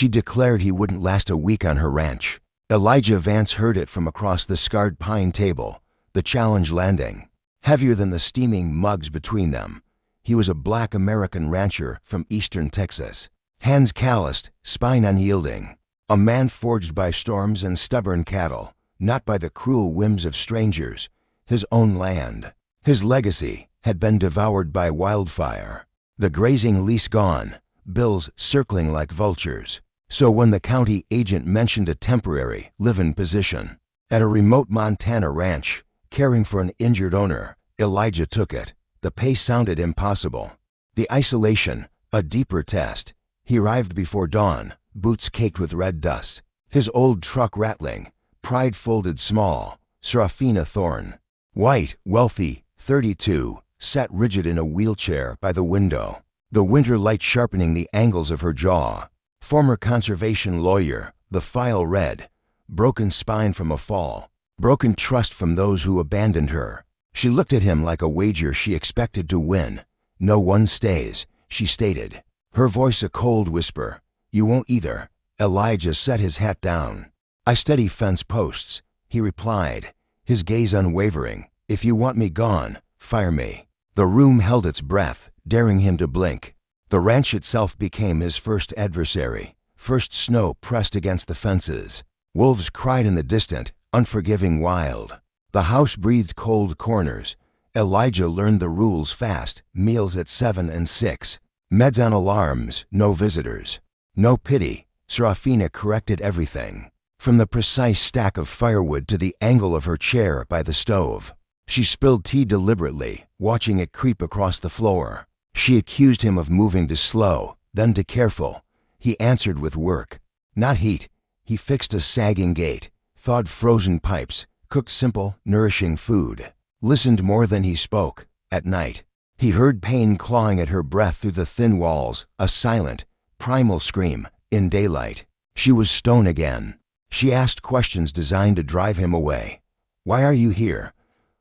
She declared he wouldn't last a week on her ranch. Elijah Vance heard it from across the scarred pine table, the challenge landing, heavier than the steaming mugs between them. He was a black American rancher from eastern Texas, hands calloused, spine unyielding, a man forged by storms and stubborn cattle, not by the cruel whims of strangers. His own land, his legacy, had been devoured by wildfire. The grazing lease gone, bills circling like vultures. So when the county agent mentioned a temporary live-in position at a remote Montana ranch, caring for an injured owner, Elijah took it. The pay sounded impossible. The isolation, a deeper test. He arrived before dawn, boots caked with red dust, his old truck rattling, pride folded small. Serafina Thorne, white, wealthy, 32, sat rigid in a wheelchair by the window, the winter light sharpening the angles of her jaw. Former conservation lawyer, the file read, broken spine from a fall, broken trust from those who abandoned her. She looked at him like a wager she expected to win. No one stays, she stated, her voice a cold whisper. You won't either. Elijah set his hat down. I study fence posts, he replied, his gaze unwavering. If you want me gone, fire me. The room held its breath, daring him to blink. The ranch itself became his first adversary. First snow pressed against the fences. Wolves cried in the distant, unforgiving wild. The house breathed cold corners. Elijah learned the rules fast, meals at 7 and 6. Meds on alarms, no visitors. No pity. Serafina corrected everything, from the precise stack of firewood to the angle of her chair by the stove. She spilled tea deliberately, watching it creep across the floor. She accused him of moving to slow, then to careful. He answered with work, not heat. He fixed a sagging gate, thawed frozen pipes, cooked simple, nourishing food, listened more than he spoke. At night, he heard pain clawing at her breath through the thin walls, a silent, primal scream. In daylight, she was stone again. She asked questions designed to drive him away. Why are you here?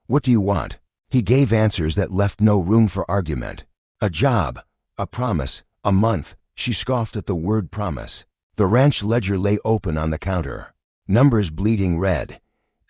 What do you want? He gave answers that left no room for argument. A job, a promise, a month. She scoffed at the word promise. The ranch ledger lay open on the counter, numbers bleeding red.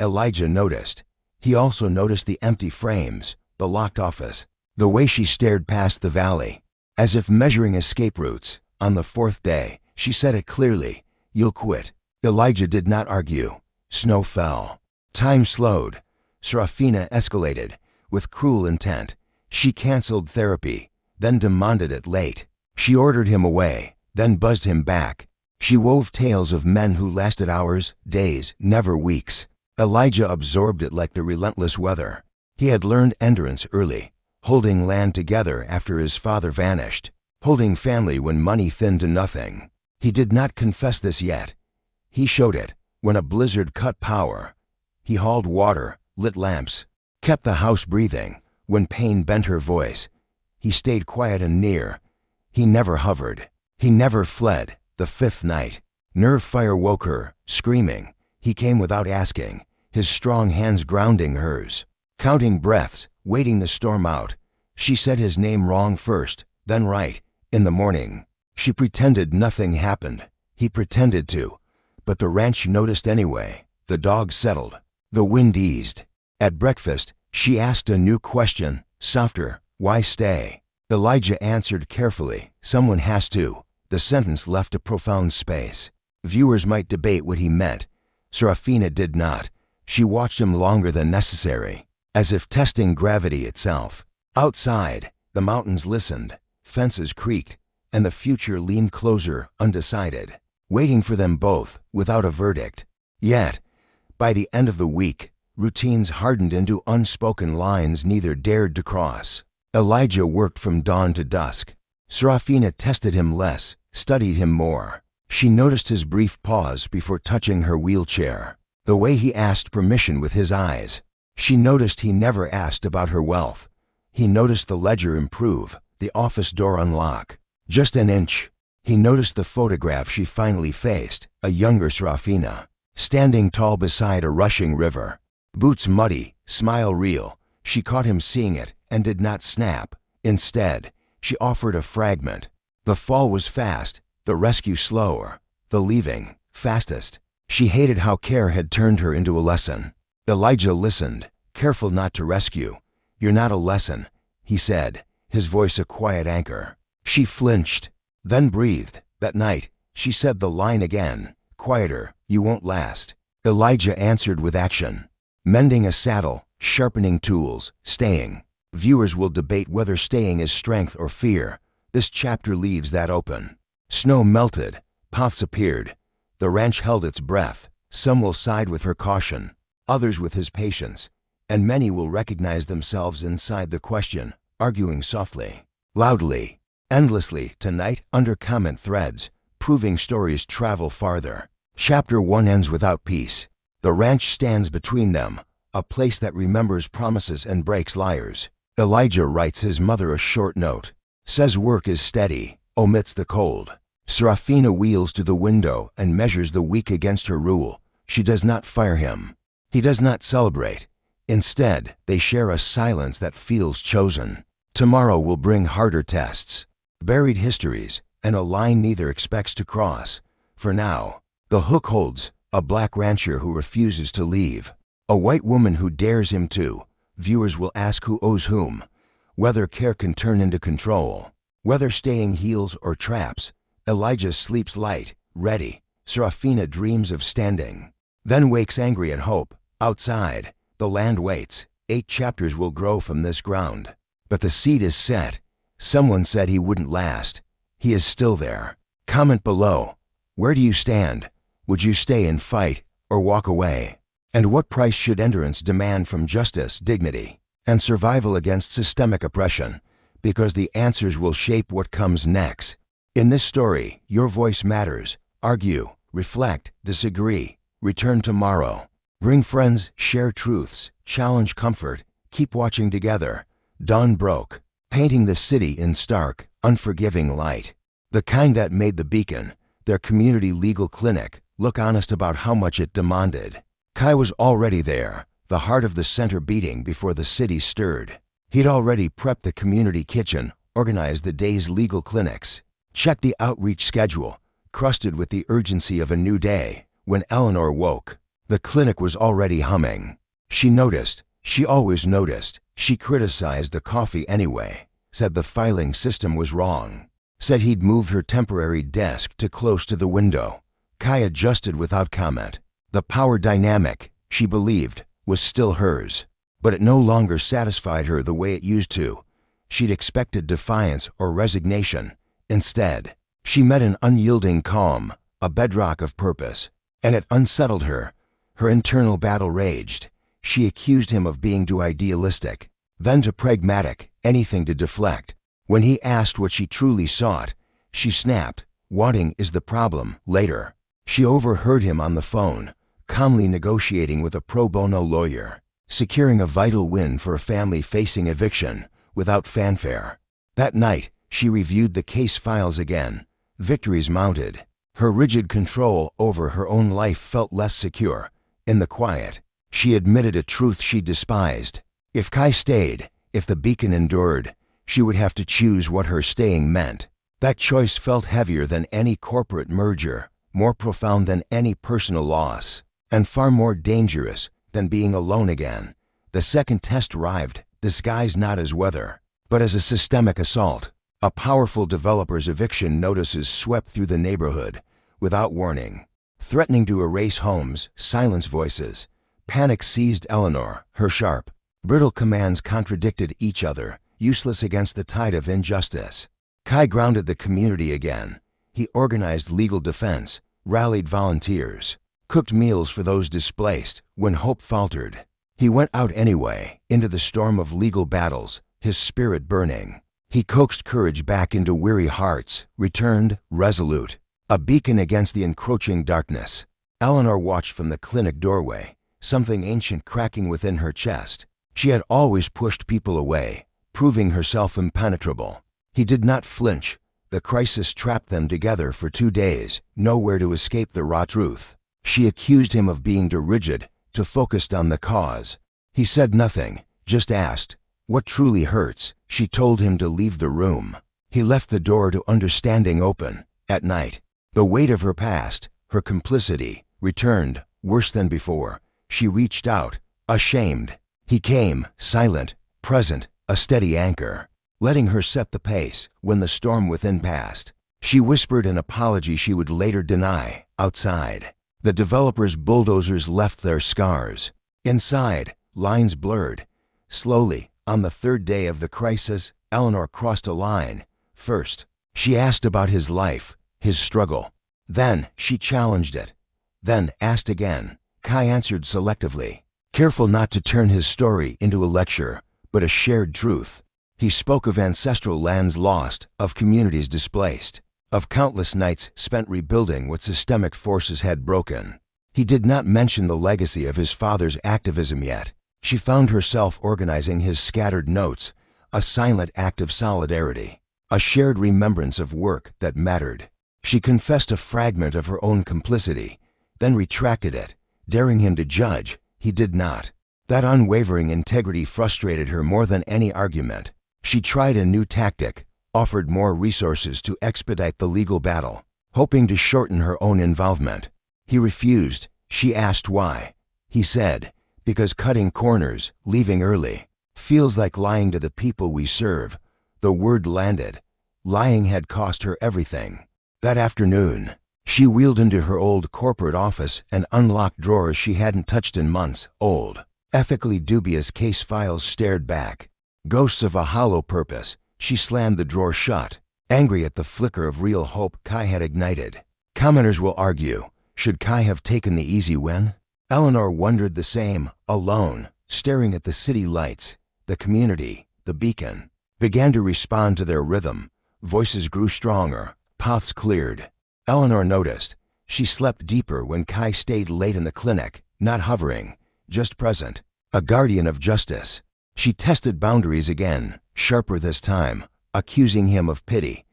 Elijah noticed. He also noticed the empty frames, the locked office, the way she stared past the valley, as if measuring escape routes. On the 4th day, she said it clearly, you'll quit. Elijah did not argue. Snow fell. Time slowed. Serafina escalated, with cruel intent. She canceled therapy, then demanded it late. She ordered him away, then buzzed him back. She wove tales of men who lasted hours, days, never weeks. Elijah absorbed it like the relentless weather. He had learned endurance early, holding land together after his father vanished, holding family when money thinned to nothing. He did not confess this yet. He showed it when a blizzard cut power. He hauled water, lit lamps, kept the house breathing. When pain bent her voice, he stayed quiet and near. He never hovered. He never fled. The 5th night, nerve fire woke her, screaming. He came without asking, his strong hands grounding hers, counting breaths, waiting the storm out. She said his name wrong first, then right. In the morning, she pretended nothing happened. He pretended to. But the ranch noticed anyway. The dog settled. The wind eased. At breakfast, she asked a new question, softer. Why stay? Elijah answered carefully. Someone has to. The sentence left a profound space. Viewers might debate what he meant. Serafina did not. She watched him longer than necessary, as if testing gravity itself. Outside, the mountains listened, fences creaked, and the future leaned closer, undecided, waiting for them both, without a verdict. Yet, by the end of the week, routines hardened into unspoken lines neither dared to cross. Elijah worked from dawn to dusk. Serafina tested him less, studied him more. She noticed his brief pause before touching her wheelchair, the way he asked permission with his eyes. She noticed he never asked about her wealth. He noticed the ledger improve, the office door unlock. Just an inch. He noticed the photograph she finally faced, a younger Serafina, standing tall beside a rushing river. Boots muddy, smile real. She caught him seeing it and did not snap. Instead, she offered a fragment. The fall was fast, the rescue slower. the leaving, fastest. She hated how care had turned her into a lesson. Elijah listened, careful not to rescue. "You're not a lesson," he said, his voice a quiet anchor. She flinched, then breathed. That night, she said the line again, quieter, "You won't last." Elijah answered with action. Mending a saddle, sharpening tools, staying. Viewers will debate whether staying is strength or fear. This chapter leaves that open. Snow melted, paths appeared. The ranch held its breath. Some will side with her caution, others with his patience, and many will recognize themselves inside the question, arguing softly, loudly, endlessly tonight under comment threads, proving stories travel farther. Chapter 1 ends without peace. The ranch stands between them, a place that remembers promises and breaks liars. Elijah writes his mother a short note, says work is steady, omits the cold. Serafina wheels to the window and measures the week against her rule. She does not fire him. He does not celebrate. Instead, they share a silence that feels chosen. Tomorrow will bring harder tests, buried histories, and a line neither expects to cross. For now, the hook holds, a black rancher who refuses to leave, a white woman who dares him to. Viewers will ask who owes whom, whether care can turn into control, whether staying heals or traps. Elijah sleeps light, ready. Serafina dreams of standing, then wakes angry at hope. Outside, the land waits. 8 chapters will grow from this ground. But the seed is set. Someone said he wouldn't last. He is still there. Comment below. Where do you stand? Would you stay and fight, or walk away? And what price should endurance demand from justice, dignity, and survival against systemic oppression? Because the answers will shape what comes next. In this story, your voice matters. Argue, reflect, disagree. Return tomorrow. Bring friends, share truths, challenge comfort. Keep watching together. Dawn broke, painting the city in stark, unforgiving light. The kind that made the beacon, their community legal clinic, look honest about how much it demanded. Kai was already there, the heart of the center beating before the city stirred. He'd already prepped the community kitchen, organized the day's legal clinics, checked the outreach schedule, crusted with the urgency of a new day. When Eleanor woke, the clinic was already humming. She noticed. She always noticed. She criticized the coffee anyway, said the filing system was wrong, said he'd moved her temporary desk too close to the window. Kai adjusted without comment. The power dynamic, she believed, was still hers, but it no longer satisfied her the way it used to. She'd expected defiance or resignation. Instead, she met an unyielding calm, a bedrock of purpose, and it unsettled her. Her internal battle raged. She accused him of being too idealistic, then too pragmatic, anything to deflect. When he asked what she truly sought, she snapped, "Wanting is the problem." Later, she overheard him on the phone, calmly negotiating with a pro bono lawyer, securing a vital win for a family facing eviction, without fanfare. That night, she reviewed the case files again. Victories mounted. Her rigid control over her own life felt less secure. In the quiet, she admitted a truth she despised. If Kai stayed, if the beacon endured, she would have to choose what her staying meant. That choice felt heavier than any corporate merger, more profound than any personal loss, and far more dangerous than being alone again. The second test arrived, disguised not as weather, but as a systemic assault. A powerful developer's eviction notices swept through the neighborhood, without warning, threatening to erase homes, silence voices. Panic seized Eleanor. Her sharp, brittle commands contradicted each other, useless against the tide of injustice. Kai grounded the community again. He organized legal defense, rallied volunteers, cooked meals for those displaced. When hope faltered, he went out anyway, into the storm of legal battles, his spirit burning. He coaxed courage back into weary hearts, returned, resolute, a beacon against the encroaching darkness. Eleanor watched from the clinic doorway, something ancient cracking within her chest. She had always pushed people away, proving herself impenetrable. He did not flinch. The crisis trapped them together for 2 days, nowhere to escape the raw truth. She accused him of being too rigid, too focused on the cause. He said nothing, just asked, "What truly hurts?" She told him to leave the room. He left the door to understanding open. At night, The weight of her past, her complicity, returned, worse than before. She reached out, ashamed. He came, silent, present, a steady anchor, letting her set the pace when the storm within passed. She whispered an apology she would later deny. Outside, the developers' bulldozers left their scars. Inside, lines blurred. Slowly, on the third day of the crisis, Eleanor crossed a line. First, she asked about his life, his struggle. Then, she challenged it. Then, asked again. Kai answered selectively, careful not to turn his story into a lecture, but a shared truth. He spoke of ancestral lands lost, of communities displaced, of countless nights spent rebuilding what systemic forces had broken. He did not mention the legacy of his father's activism yet. She found herself organizing his scattered notes, a silent act of solidarity, a shared remembrance of work that mattered. She confessed a fragment of her own complicity, then retracted it, daring him to judge. He did not. That unwavering integrity frustrated her more than any argument. She tried a new tactic, offered more resources to expedite the legal battle, hoping to shorten her own involvement. He refused. She asked why. He said, because cutting corners, leaving early, feels like lying to the people we serve. The word landed. Lying had cost her everything. That afternoon, she wheeled into her old corporate office and unlocked drawers she hadn't touched in months. Old, ethically dubious case files stared back. Ghosts of a hollow purpose. She slammed the drawer shut, angry at the flicker of real hope Kai had ignited. Commenters will argue, should Kai have taken the easy win? Eleanor wondered the same, alone, staring at the city lights. The community, the beacon, began to respond to their rhythm. Voices grew stronger, paths cleared. Eleanor noticed. She slept deeper when Kai stayed late in the clinic, not hovering, just present, a guardian of justice. She tested boundaries again, sharper this time, accusing him of pity.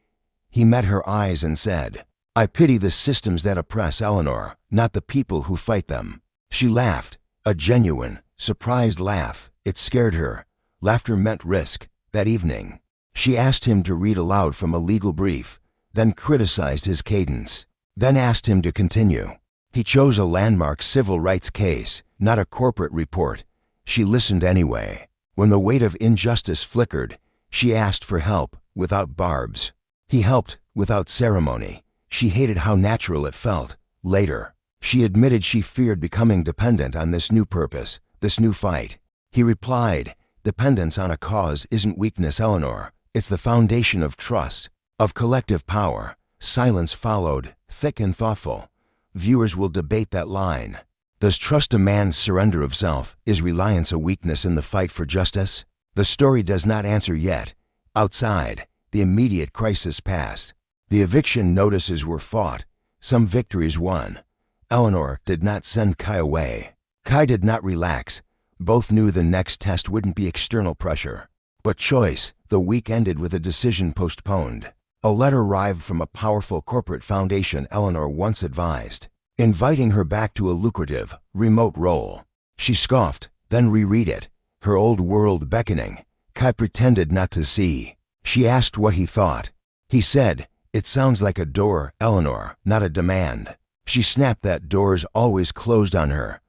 He met her eyes and said, I pity the systems that oppress Eleanor, not the people who fight them. She laughed, a genuine, surprised laugh. It scared her. Laughter meant risk. That evening, she asked him to read aloud from a legal brief, then criticized his cadence, then asked him to continue. He chose a landmark civil rights case, not a corporate report. She listened anyway. When the weight of injustice flickered, she asked for help, without barbs. He helped, without ceremony. She hated how natural it felt. Later, she admitted she feared becoming dependent on this new purpose, this new fight. He replied, dependence on a cause isn't weakness, Eleanor. It's the foundation of trust, of collective power. Silence followed, thick and thoughtful. Viewers will debate that line. Does trust a man's surrender of self? Is reliance a weakness in the fight for justice? The story does not answer yet. Outside, the immediate crisis passed. The eviction notices were fought. Some victories won. Eleanor did not send Kai away. Kai did not relax. Both knew the next test wouldn't be external pressure, but choice. The week ended with a decision postponed. A letter arrived from a powerful corporate foundation Eleanor once advised, inviting her back to a lucrative, remote role. She scoffed, then reread it, her old world beckoning. Kai pretended not to see. She asked what he thought. He said, it sounds like a door, Eleanor, not a demand. She snapped that door's always closed on her.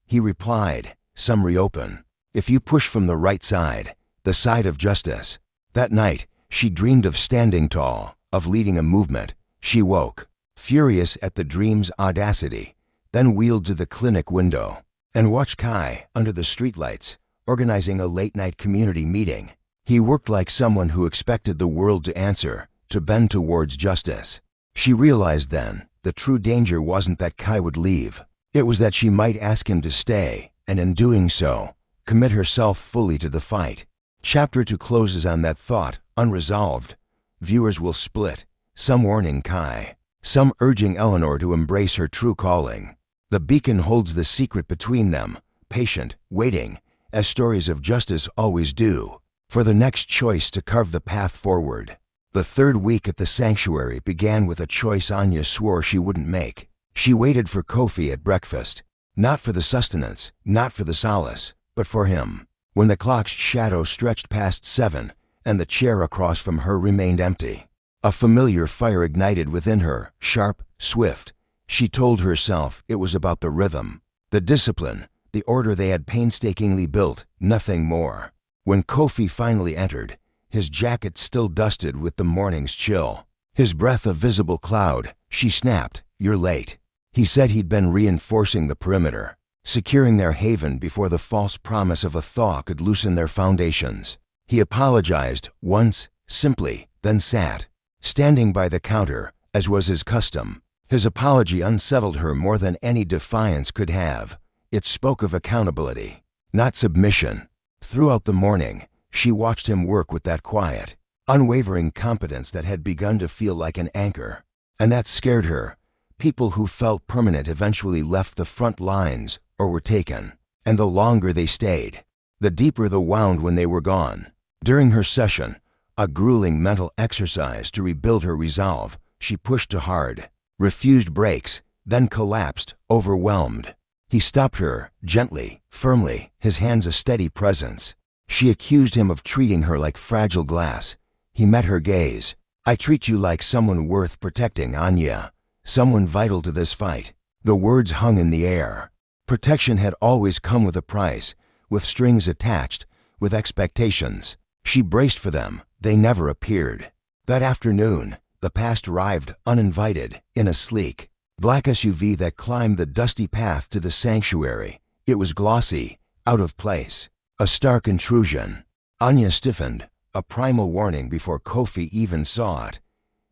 He replied, some reopen. If you push from the right side, the side of justice. That night, she dreamed of standing tall, of leading a movement. She woke, furious at the dream's audacity, then wheeled to the clinic window and watched Kai, under the streetlights, organizing a late-night community meeting. He worked like someone who expected the world to answer, to bend towards justice. She realized then, the true danger wasn't that Kai would leave. It was that she might ask him to stay, and in doing so, commit herself fully to the fight. Chapter 2 closes on that thought, unresolved. Viewers will split, some warning Kai, some urging Eleanor to embrace her true calling. The beacon holds the secret between them, patient, waiting, as stories of justice always do, for the next choice to carve the path forward. The third week at the sanctuary began with a choice Anya swore she wouldn't make. She waited for Kofi at breakfast, not for the sustenance, not for the solace, but for him. When the clock's shadow stretched past 7, and the chair across from her remained empty, A familiar fire ignited within her, sharp, swift. She told herself it was about the rhythm, the discipline, the order they had painstakingly built, nothing more. When Kofi finally entered, his jacket still dusted with the morning's chill, his breath a visible cloud, she snapped, "You're late." He said he'd been reinforcing the perimeter, securing their haven before the false promise of a thaw could loosen their foundations. He apologized once, simply, then sat, standing by the counter, as was his custom. His apology unsettled her more than any defiance could have. It spoke of accountability, not submission. Throughout the morning, she watched him work with that quiet, unwavering competence that had begun to feel like an anchor. And that scared her. People who felt permanent eventually left the front lines or were taken. And the longer they stayed, the deeper the wound when they were gone. During her session, a grueling mental exercise to rebuild her resolve, she pushed too hard, refused breaks, then collapsed, overwhelmed. He stopped her, gently, firmly, his hands a steady presence. She accused him of treating her like fragile glass. He met her gaze. "I treat you like someone worth protecting, Anya. Someone vital to this fight." The words hung in the air. Protection had always come with a price, with strings attached, with expectations. She braced for them. They never appeared. That afternoon, the past arrived uninvited, in a sleek, black SUV that climbed the dusty path to the sanctuary. It was glossy, out of place, a stark intrusion. Anya stiffened, a primal warning before Kofi even saw it.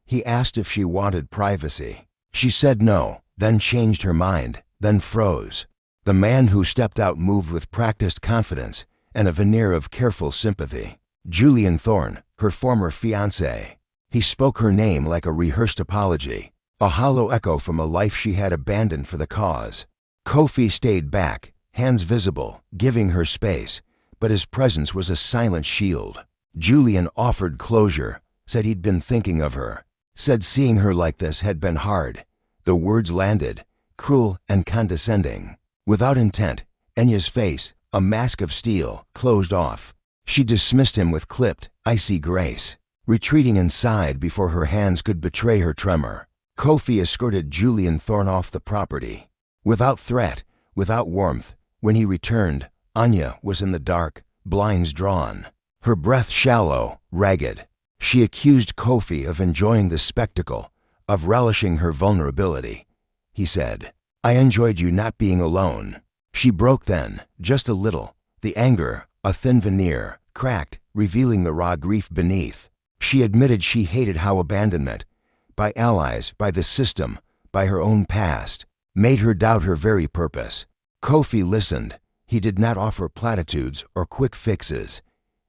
He asked if she wanted privacy. She said no, then changed her mind, then froze. The man who stepped out moved with practiced confidence and a veneer of careful sympathy. Julian Thorne, her former fiancé. He spoke her name like a rehearsed apology, a hollow echo from a life she had abandoned for the cause. Kofi stayed back, hands visible, giving her space, but his presence was a silent shield. Julian offered closure, said he'd been thinking of her, said seeing her like this had been hard. The words landed, cruel and condescending. Without intent, Enya's face, a mask of steel, closed off. She dismissed him with clipped, icy grace, retreating inside before her hands could betray her tremor. Kofi escorted Julian Thorne off the property. Without threat, without warmth, when he returned, Anya was in the dark, blinds drawn, her breath shallow, ragged. She accused Kofi of enjoying the spectacle, of relishing her vulnerability. He said, "I enjoyed you not being alone." She broke then, just a little, the anger, a thin veneer, cracked, revealing the raw grief beneath. She admitted she hated how abandonment, by allies, by the system, by her own past, made her doubt her very purpose. Kofi listened. He did not offer platitudes or quick fixes.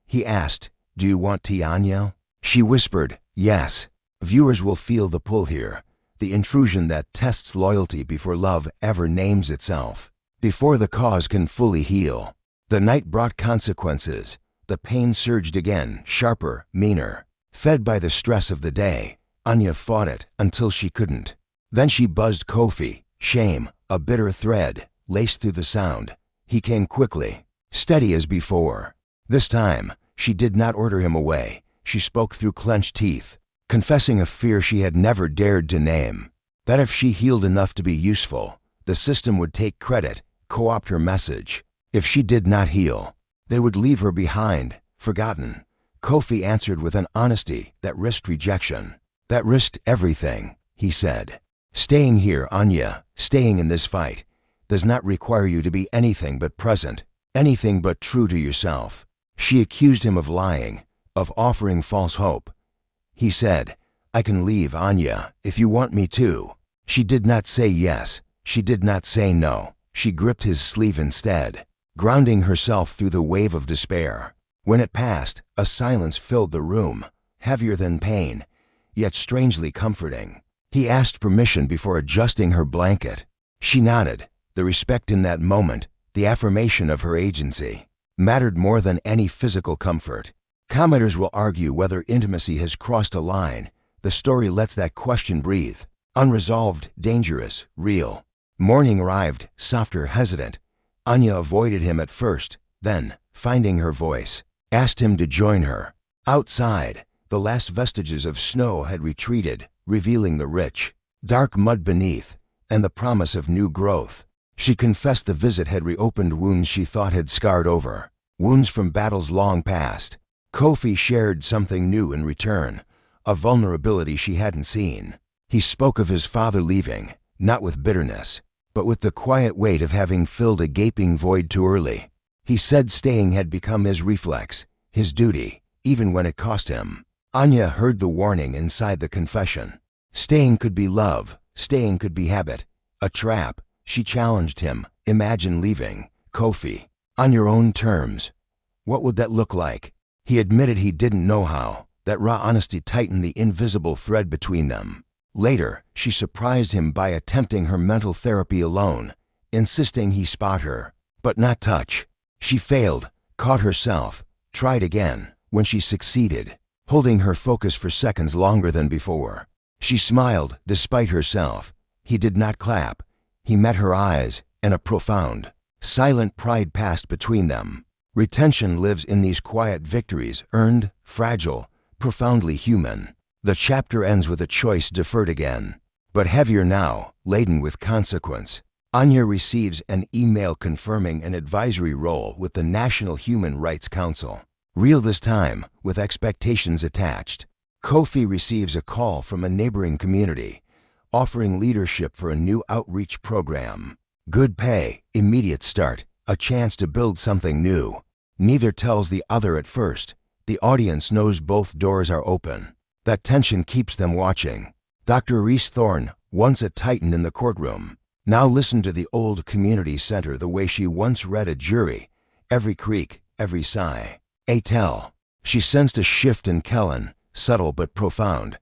He asked, "Do you want tea, Anya?" She whispered, "Yes." Viewers will feel the pull here, the intrusion that tests loyalty before love ever names itself, before the cause can fully heal. The night brought consequences. The pain surged again, sharper, meaner. Fed by the stress of the day, Anya fought it until she couldn't. Then she buzzed Kofi, shame, a bitter thread, laced through the sound. He came quickly, steady as before. This time, she did not order him away. She spoke through clenched teeth, confessing a fear she had never dared to name. That if she healed enough to be useful, the system would take credit, co-opt her message. If she did not heal, they would leave her behind, forgotten. Kofi answered with an honesty that risked rejection, that risked everything. He said, "Staying here, Anya, staying in this fight, does not require you to be anything but present, anything but true to yourself." She accused him of lying, of offering false hope. He said, "I can leave, Anya, if you want me to." She did not say yes. She did not say no. She gripped his sleeve instead, grounding herself through the wave of despair. When it passed, a silence filled the room, heavier than pain, yet strangely comforting. He asked permission before adjusting her blanket. She nodded. The respect in that moment, the affirmation of her agency, mattered more than any physical comfort. Commenters will argue whether intimacy has crossed a line. The story lets that question breathe. Unresolved, dangerous, real. Morning arrived, softer, hesitant. Anya avoided him at first, then, finding her voice, asked him to join her. Outside, The last vestiges of snow had retreated, revealing the rich, dark mud beneath, and the promise of new growth. She confessed the visit had reopened wounds she thought had scarred over, wounds from battles long past. Kofi shared something new in return, a vulnerability she hadn't seen. He spoke of his father leaving, not with bitterness, but with the quiet weight of having filled a gaping void too early. He said staying had become his reflex, his duty, even when it cost him. Anya heard the warning inside the confession. Staying could be love, staying could be habit, a trap. She challenged him. Imagine leaving, Kofi, on your own terms. What would that look like? He admitted he didn't know how. That raw honesty tightened the invisible thread between them. Later, she surprised him by attempting her mental therapy alone, insisting he spot her, but not touch. She failed, caught herself, tried again. When she succeeded, holding her focus for seconds longer than before, she smiled despite herself. He did not clap. He met her eyes, and a profound, silent pride passed between them. Retention lives in these quiet victories, earned, fragile, profoundly human. The chapter ends with a choice deferred again, but heavier now, laden with consequence. Anya receives an email confirming an advisory role with the National Human Rights Council. Real this time, with expectations attached. Kofi receives a call from a neighboring community, offering leadership for a new outreach program. Good pay, immediate start, a chance to build something new. Neither tells the other at first. The audience knows both doors are open. That tension keeps them watching. Dr. Reese Thorne, once a titan in the courtroom, now listened to the old community center the way she once read a jury, every creak, every sigh. A tell. She sensed a shift in Kellen, subtle but profound.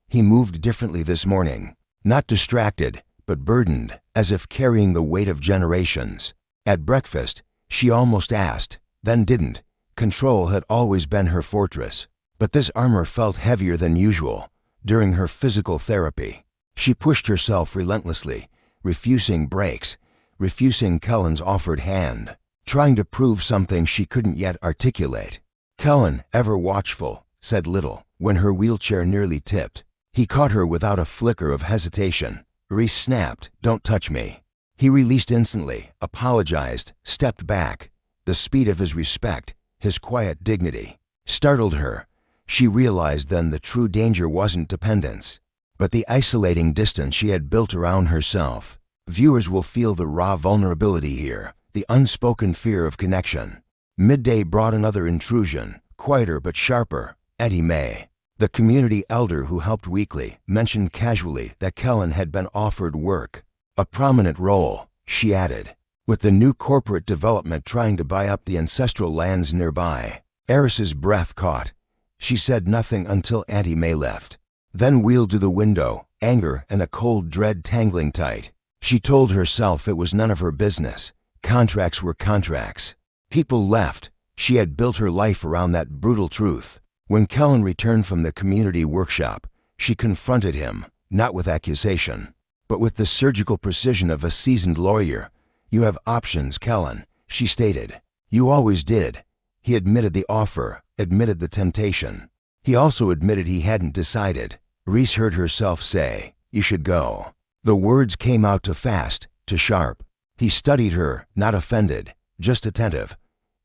He moved differently this morning, not distracted, but burdened, as if carrying the weight of generations. At breakfast, she almost asked, then didn't. Control had always been her fortress, but this armor felt heavier than usual. During her physical therapy, she pushed herself relentlessly, refusing breaks, refusing Kellen's offered hand, trying to prove something she couldn't yet articulate. Kellen, ever watchful, said little. When her wheelchair nearly tipped, he caught her without a flicker of hesitation. Reese snapped, "Don't touch me." He released instantly, apologized, stepped back. The speed of his respect, his quiet dignity, startled her. She realized then the true danger wasn't dependence, but the isolating distance she had built around herself. Viewers will feel the raw vulnerability here, the unspoken fear of connection. Midday brought another intrusion, quieter but sharper. Auntie May, the community elder who helped weekly, mentioned casually that Kellen had been offered work, a prominent role, she added, with the new corporate development trying to buy up the ancestral lands nearby. Eris's breath caught. She said nothing until Auntie May left, then wheeled to the window, anger and a cold dread tangling tight. She told herself it was none of her business. Contracts were contracts. People left. She had built her life around that brutal truth. When Kellen returned from the community workshop, she confronted him, not with accusation, but with the surgical precision of a seasoned lawyer. "You have options, Kellen," she stated. "You always did." He admitted the offer, admitted the temptation. He also admitted he hadn't decided. Reese heard herself say, "You should go." The words came out too fast, too sharp. He studied her, not offended, just attentive.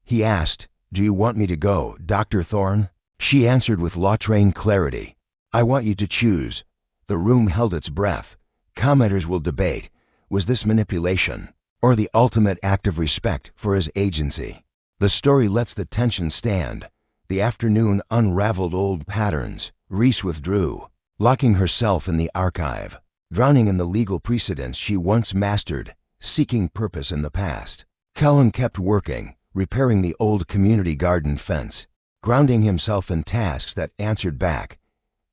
He asked, "Do you want me to go, Dr. Thorne?" She answered with law-trained clarity, "I want you to choose." The room held its breath. Commenters will debate, was this manipulation, or the ultimate act of respect for his agency? The story lets the tension stand. The afternoon unraveled old patterns. Reese withdrew, locking herself in the archive, drowning in the legal precedents she once mastered, seeking purpose in the past. Kellen kept working, repairing the old community garden fence, grounding himself in tasks that answered back.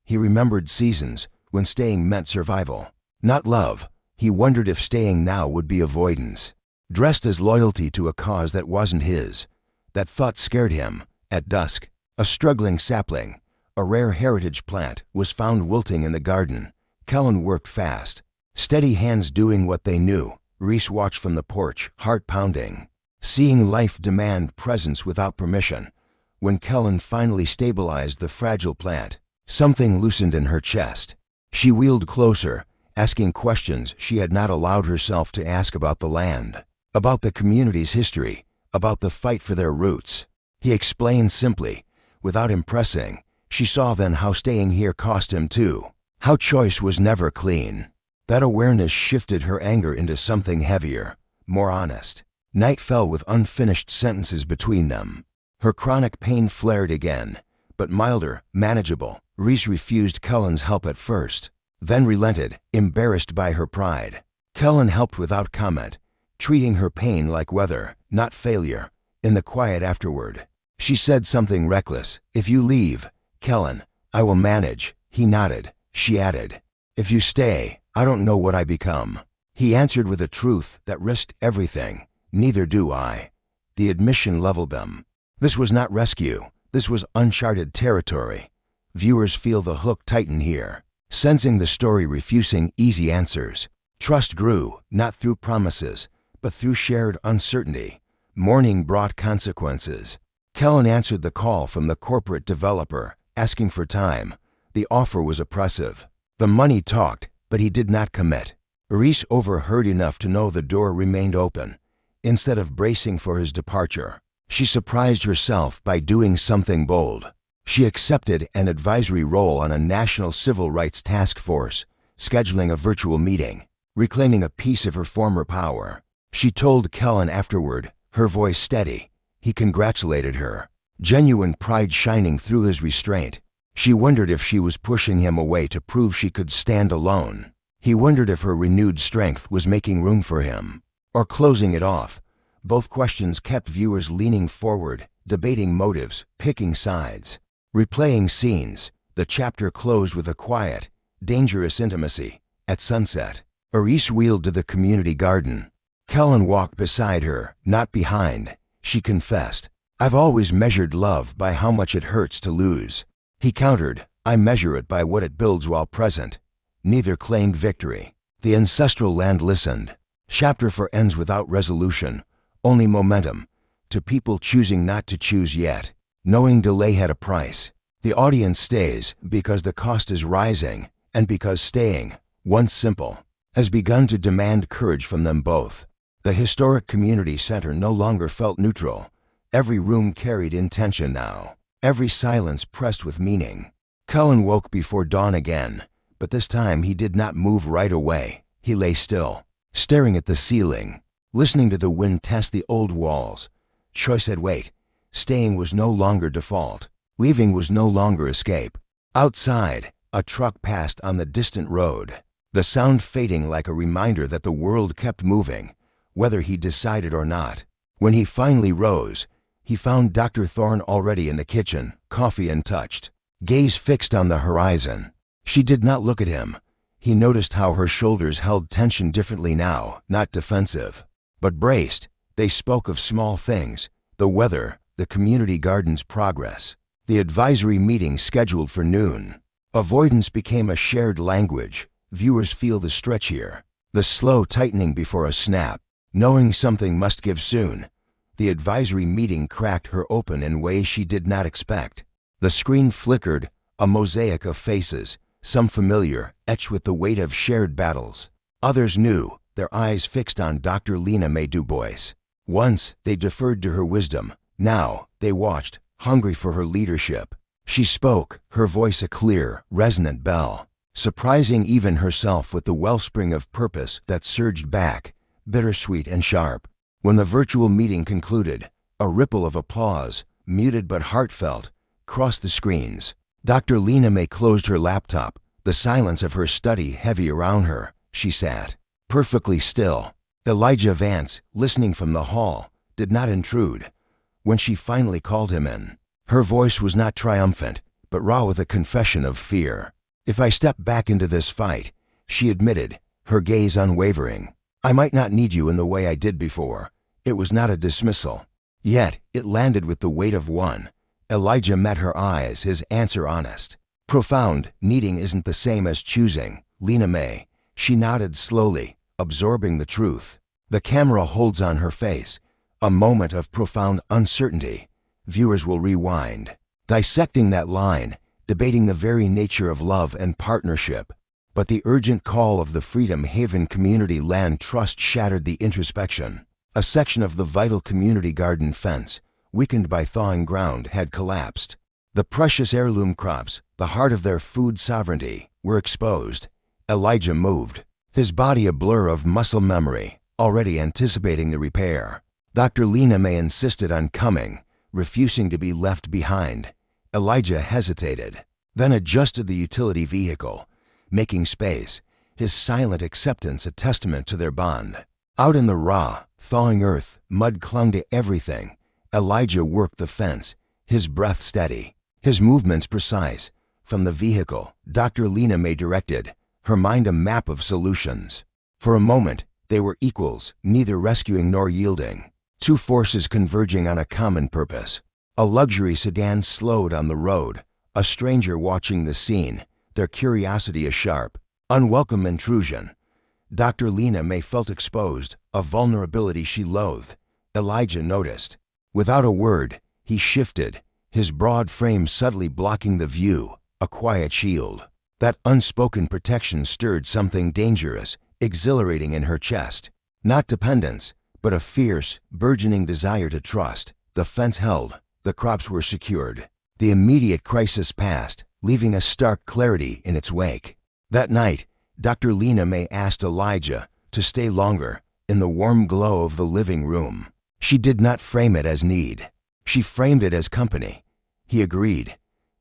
He remembered seasons when staying meant survival, not love. He wondered if staying now would be avoidance, dressed as loyalty to a cause that wasn't his. That thought scared him. At dusk, a struggling sapling, a rare heritage plant, was found wilting in the garden. Kellen worked fast, steady hands doing what they knew. Reese watched from the porch, heart pounding, seeing life demand presence without permission. When Kellen finally stabilized the fragile plant, something loosened in her chest. She wheeled closer, asking questions she had not allowed herself to ask about the land, about the community's history, about the fight for their roots. He explained simply, without impressing. She saw then how staying here cost him too, how choice was never clean. That awareness shifted her anger into something heavier, more honest. Night fell with unfinished sentences between them. Her chronic pain flared again, but milder, manageable. Reese refused Kellen's help at first, then relented, embarrassed by her pride. Kellen helped without comment, treating her pain like weather, not failure. In the quiet afterward, she said something reckless. "If you leave, Kellen, I will manage." He nodded. She added, "If you stay, I don't know what I become." He answered with a truth that risked everything. "Neither do I." The admission leveled them. This was not rescue. This was uncharted territory. Viewers feel the hook tighten here, sensing the story refusing easy answers. Trust grew, not through promises, but through shared uncertainty. Morning brought consequences. Kellen answered the call from the corporate developer, asking for time. The offer was oppressive. The money talked, but he did not commit. Reese overheard enough to know the door remained open. Instead of bracing for his departure, she surprised herself by doing something bold. She accepted an advisory role on a national civil rights task force, scheduling a virtual meeting, reclaiming a piece of her former power. She told Kellen afterward, her voice steady. He congratulated her, genuine pride shining through his restraint. She wondered if she was pushing him away to prove she could stand alone. He wondered if her renewed strength was making room for him, or closing it off. Both questions kept viewers leaning forward, debating motives, picking sides, replaying scenes. The chapter closed with a quiet, dangerous intimacy. At sunset, Reese wheeled to the community garden. Kellen walked beside her, not behind. She confessed, "I've always measured love by how much it hurts to lose." He countered, "I measure it by what it builds while present." Neither claimed victory. The ancestral land listened. Chapter 4 ends without resolution, only momentum. To people choosing not to choose yet, knowing delay had a price. The audience stays because the cost is rising, and because staying, once simple, has begun to demand courage from them both. The historic community center no longer felt neutral. Every room carried intention now, every silence pressed with meaning. Cullen woke before dawn again, but this time he did not move right away. He lay still, staring at the ceiling, listening to the wind test the old walls. Choice had weight. Staying was no longer default. Leaving was no longer escape. Outside, a truck passed on the distant road, the sound fading like a reminder that the world kept moving, whether he decided or not. When he finally rose, he found Dr. Thorne already in the kitchen, coffee untouched, gaze fixed on the horizon. She did not look at him. He noticed how her shoulders held tension differently now, not defensive, but braced. They spoke of small things, the weather, the community garden's progress, the advisory meeting scheduled for noon. Avoidance became a shared language. Viewers feel the stretch here, the slow tightening before a snap, knowing something must give soon. The advisory meeting cracked her open in ways she did not expect. The screen flickered, a mosaic of faces, some familiar, etched with the weight of shared battles. Others new, their eyes fixed on Dr. Lena May DuBois. Once, they deferred to her wisdom. Now, they watched, hungry for her leadership. She spoke, her voice a clear, resonant bell, surprising even herself with the wellspring of purpose that surged back, bittersweet and sharp. When the virtual meeting concluded, a ripple of applause, muted but heartfelt, crossed the screens. Dr. Lena May closed her laptop, the silence of her study heavy around her. She sat, perfectly still. Elijah Vance, listening from the hall, did not intrude. When she finally called him in, her voice was not triumphant, but raw with a confession of fear. "If I step back into this fight," she admitted, her gaze unwavering, "I might not need you in the way I did before." It was not a dismissal. Yet, it landed with the weight of one. Elijah met her eyes, his answer honest. "Profound, needing isn't the same as choosing, Lena May." She nodded slowly, absorbing the truth. The camera holds on her face, a moment of profound uncertainty. Viewers will rewind, dissecting that line, debating the very nature of love and partnership. But the urgent call of the Freedom Haven Community Land Trust shattered the introspection. A section of the vital community garden fence, weakened by thawing ground, had collapsed. The precious heirloom crops, the heart of their food sovereignty, were exposed. Elijah moved, his body a blur of muscle memory, already anticipating the repair. Dr. Lena May insisted on coming, refusing to be left behind. Elijah hesitated, then adjusted the utility vehicle, making space, his silent acceptance a testament to their bond. Out in the raw, thawing earth, mud clung to everything. Elijah worked the fence, his breath steady, his movements precise. From the vehicle, Dr. Lena May directed, her mind a map of solutions. For a moment, they were equals, neither rescuing nor yielding. Two forces converging on a common purpose. A luxury sedan slowed on the road, a stranger watching the scene, their curiosity a sharp, unwelcome intrusion. Dr. Lena May felt exposed, a vulnerability she loathed. Elijah noticed. Without a word, he shifted, his broad frame subtly blocking the view, a quiet shield. That unspoken protection stirred something dangerous, exhilarating in her chest. Not dependence, but a fierce, burgeoning desire to trust. The fence held, the crops were secured. The immediate crisis passed, leaving a stark clarity in its wake. That night, Dr. Lena May asked Elijah to stay longer, in the warm glow of the living room. She did not frame it as need. She framed it as company. He agreed.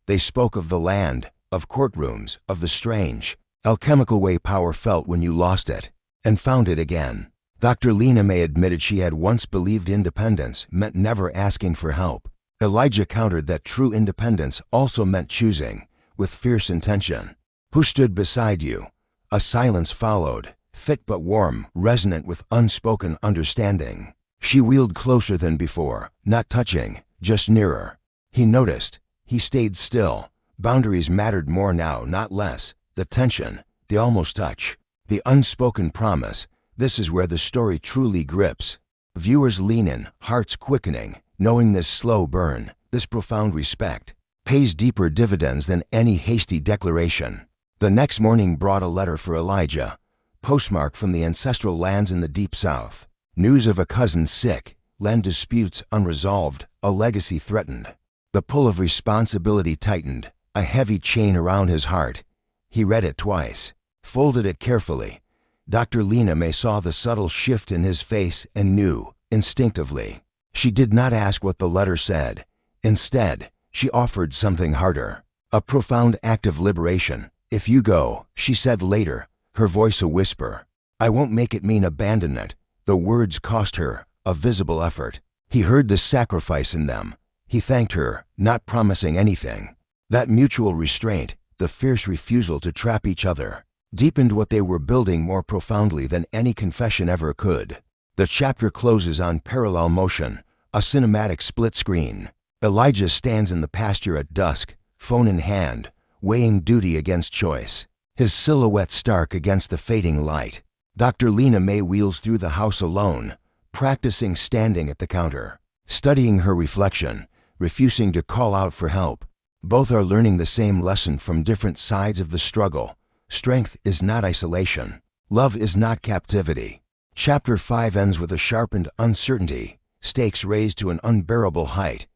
They spoke of the land, of courtrooms, of the strange, alchemical way power felt when you lost it, and found it again. Dr. Lena May admitted she had once believed independence meant never asking for help. Elijah countered that true independence also meant choosing, with fierce intention. Who stood beside you? A silence followed, thick but warm, resonant with unspoken understanding. She wheeled closer than before, not touching, just nearer. He noticed. He stayed still. Boundaries mattered more now, not less. The tension, the almost touch, the unspoken promise. This is where the story truly grips. Viewers lean in, hearts quickening, knowing this slow burn, this profound respect, pays deeper dividends than any hasty declaration. The next morning brought a letter for Elijah, postmarked from the ancestral lands in the deep south. News of a cousin sick, land disputes unresolved, a legacy threatened. The pull of responsibility tightened, a heavy chain around his heart. He read it twice, folded it carefully. Dr. Lena May saw the subtle shift in his face and knew, instinctively. She did not ask what the letter said. Instead, she offered something harder, a profound act of liberation. If you go, she said later, her voice a whisper, I won't make it mean abandonment. The words cost her, a visible effort. He heard the sacrifice in them. He thanked her, not promising anything. That mutual restraint, the fierce refusal to trap each other, deepened what they were building more profoundly than any confession ever could. The chapter closes on parallel motion, a cinematic split screen. Elijah stands in the pasture at dusk, phone in hand, weighing duty against choice, his silhouette stark against the fading light. Dr. Lena May wheels through the house alone, practicing standing at the counter, studying her reflection, refusing to call out for help. Both are learning the same lesson from different sides of the struggle. Strength is not isolation. Love is not captivity. Chapter 5 ends with a sharpened uncertainty, stakes raised to an unbearable height.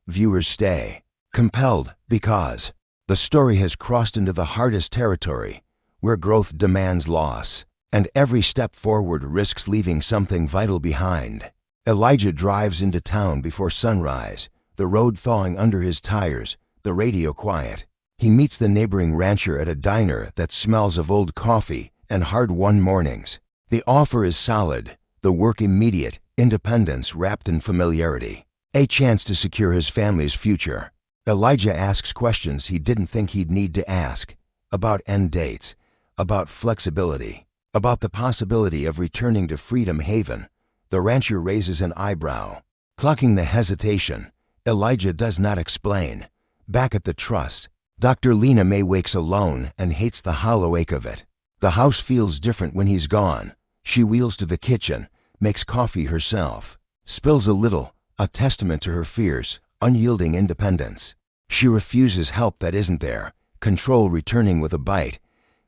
Viewers stay, compelled, because the story has crossed into the hardest territory, where growth demands loss, and every step forward risks leaving something vital behind. Elijah drives into town before sunrise, the road thawing under his tires, the radio quiet. He meets the neighboring rancher at a diner that smells of old coffee and hard-won mornings. The offer is solid, the work immediate, independence wrapped in familiarity. A chance to secure his family's future. Elijah asks questions he didn't think he'd need to ask, about end dates, about flexibility, about the possibility of returning to Freedom Haven. The rancher raises an eyebrow. Clocking the hesitation, Elijah does not explain. Back at the trust, Dr. Lena May wakes alone and hates the hollow ache of it. The house feels different when he's gone. She wheels to the kitchen, makes coffee herself, spills a little, a testament to her fierce, unyielding independence. She refuses help that isn't there, control returning with a bite.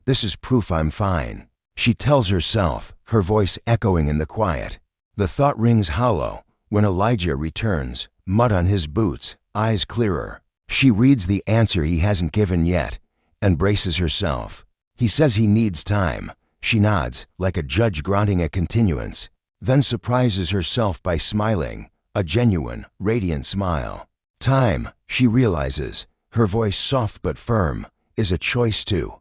This is proof I'm fine, she tells herself, her voice echoing in the quiet. The thought rings hollow when Elijah returns, mud on his boots, eyes clearer. She reads the answer he hasn't given yet and braces herself. He says he needs time. She nods, like a judge granting a continuance, then surprises herself by smiling, a genuine, radiant smile. Time, she realizes, her voice soft but firm, is a choice too.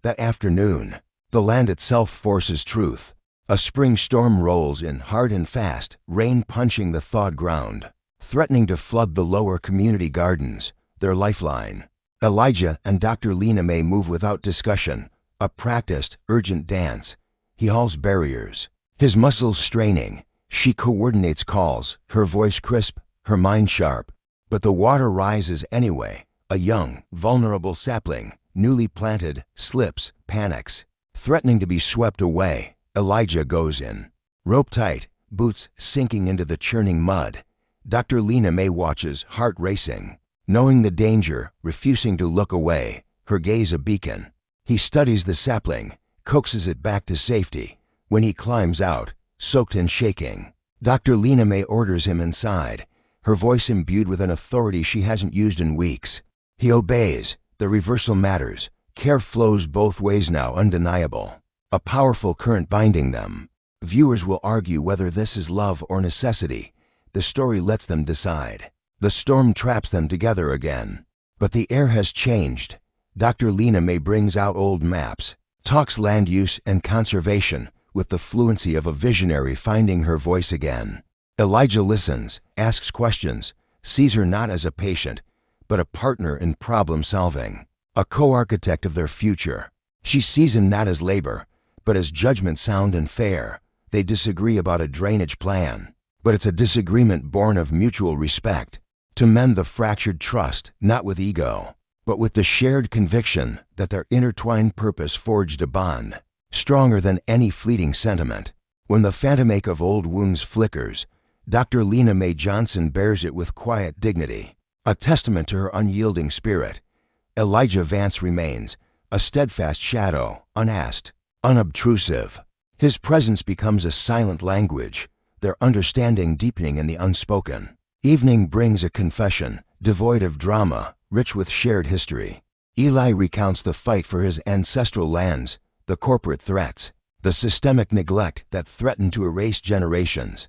That afternoon, the land itself forces truth. A spring storm rolls in hard and fast, rain punching the thawed ground, threatening to flood the lower community gardens, their lifeline. Elijah and Dr. Lena May move without discussion, a practiced, urgent dance. He hauls barriers, his muscles straining. She coordinates calls, her voice crisp, her mind sharp. But the water rises anyway. A young, vulnerable sapling, newly planted, slips, panics, threatening to be swept away. Elijah goes in, rope tight, boots sinking into the churning mud. Dr. Lena May watches, heart racing, knowing the danger, refusing to look away, her gaze a beacon. He studies the sapling, coaxes it back to safety. When he climbs out, soaked and shaking, Dr. Lena May orders him inside, her voice imbued with an authority she hasn't used in weeks. He obeys. The reversal matters. Care flows both ways now, undeniable. A powerful current binding them. Viewers will argue whether this is love or necessity. The story lets them decide. The storm traps them together again. But the air has changed. Dr. Lena May brings out old maps, talks land use and conservation with the fluency of a visionary finding her voice again. Elijah listens, asks questions, sees her not as a patient, but a partner in problem solving, a co-architect of their future. She sees him not as labor, but as judgment sound and fair. They disagree about a drainage plan, but it's a disagreement born of mutual respect. To mend the fractured trust, not with ego, but with the shared conviction that their intertwined purpose forged a bond, stronger than any fleeting sentiment. When the phantom ache of old wounds flickers, Dr. Lena May Johnson bears it with quiet dignity, a testament to her unyielding spirit. Elijah Vance remains, a steadfast shadow, unasked, unobtrusive. His presence becomes a silent language, their understanding deepening in the unspoken. Evening brings a confession, devoid of drama, rich with shared history. Eli recounts the fight for his ancestral lands, the corporate threats, the systemic neglect that threatened to erase generations.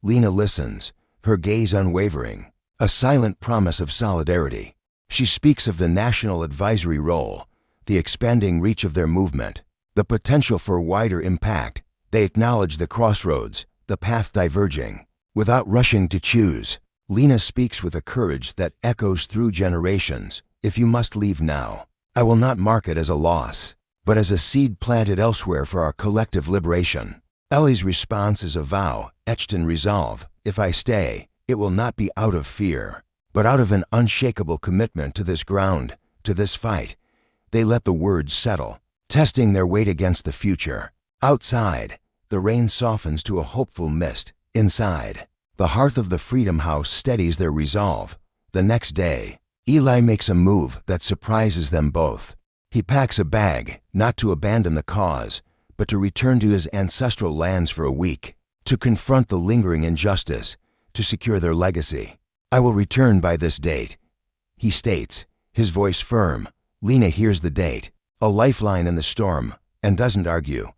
Lena listens, her gaze unwavering, a silent promise of solidarity. She speaks of the national advisory role, the expanding reach of their movement, the potential for wider impact. They acknowledge the crossroads, the path diverging. Without rushing to choose, Lena speaks with a courage that echoes through generations. If you must leave now, I will not mark it as a loss, but as a seed planted elsewhere for our collective liberation. Ellie's response is a vow, etched in resolve. If I stay, it will not be out of fear, but out of an unshakable commitment to this ground, to this fight. They let the words settle, testing their weight against the future. Outside, the rain softens to a hopeful mist. Inside, the hearth of the Freedom House steadies their resolve. The next day, Eli makes a move that surprises them both. He packs a bag, not to abandon the cause, but to return to his ancestral lands for a week, to confront the lingering injustice, to secure their legacy. I will return by this date, he states, his voice firm. Lena hears the date, a lifeline in the storm, and doesn't argue.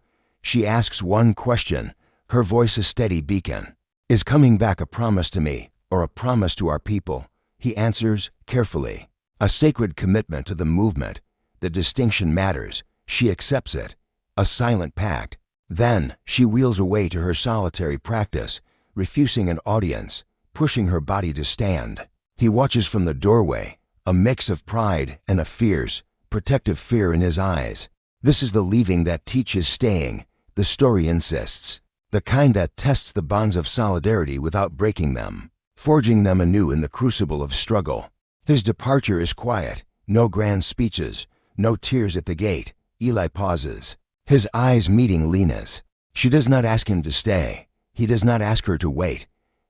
She asks one question, her voice a steady beacon. Is coming back a promise to me, or a promise to our people? He answers, carefully. A sacred commitment to the movement. The distinction matters. She accepts it. A silent pact. Then, she wheels away to her solitary practice, refusing an audience, pushing her body to stand. He watches from the doorway, a mix of pride and a fierce, protective fear in his eyes. This is the leaving that teaches staying, the story insists. The kind that tests the bonds of solidarity without breaking them, forging them anew in the crucible of struggle. His departure is quiet, no grand speeches, no tears at the gate. Eli pauses, his eyes meeting Lena's. She does not ask him to stay. He does not ask her to wait.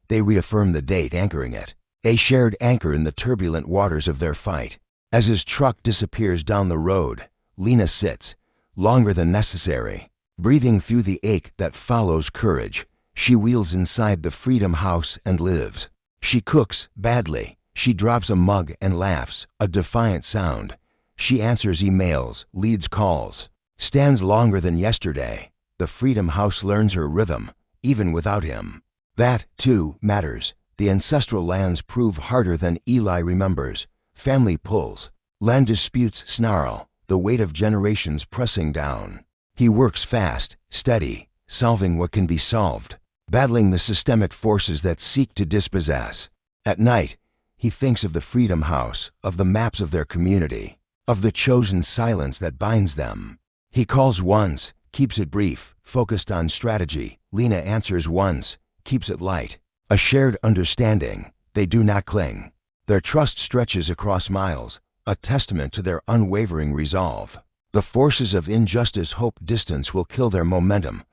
They reaffirm the date anchoring it. a shared anchor in the turbulent waters of their fight. As his truck disappears down the road, Lena sits, longer than necessary, breathing through the ache that follows courage. She wheels inside the Freedom House and lives. She cooks badly. She drops a mug and laughs, a defiant sound. She answers emails, leads calls, stands longer than yesterday. The Freedom House learns her rhythm, even without him. That, too, matters. The ancestral lands prove harder than Eli remembers. Family pulls. Land disputes snarl, the weight of generations pressing down. He works fast, steady, solving what can be solved, battling the systemic forces that seek to dispossess. At night, he thinks of the Freedom House, of the maps of their community, of the chosen silence that binds them. He calls once, keeps it brief, focused on strategy. Lena answers once, keeps it light. A shared understanding. They do not cling. Their trust stretches across miles, a testament to their unwavering resolve. The forces of injustice hope distance will kill their momentum,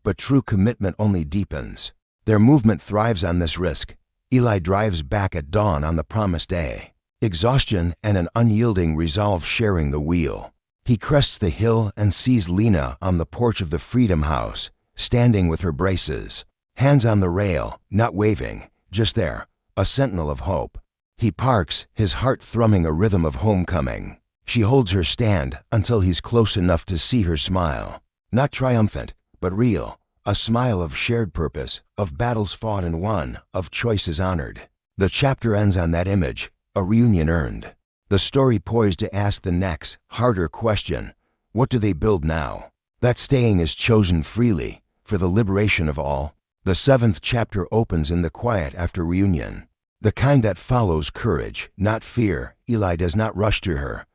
but true commitment only deepens. Their movement thrives on this risk. Eli drives back at dawn on the promised day, exhaustion and an unyielding resolve sharing the wheel. He crests the hill and sees Lena on the porch of the Freedom House, standing with her braces, hands on the rail, not waving, just there, a sentinel of hope. He parks, his heart thrumming a rhythm of homecoming. She holds her stand until he's close enough to see her smile. Not triumphant, but real. A smile of shared purpose, of battles fought and won, of choices honored. The chapter ends on that image, a reunion earned. The story poised to ask the next, harder question. What do they build now? That staying is chosen freely, for the liberation of all. The 7th chapter opens in the quiet after reunion. The kind that follows courage, not fear. Eli does not rush to her.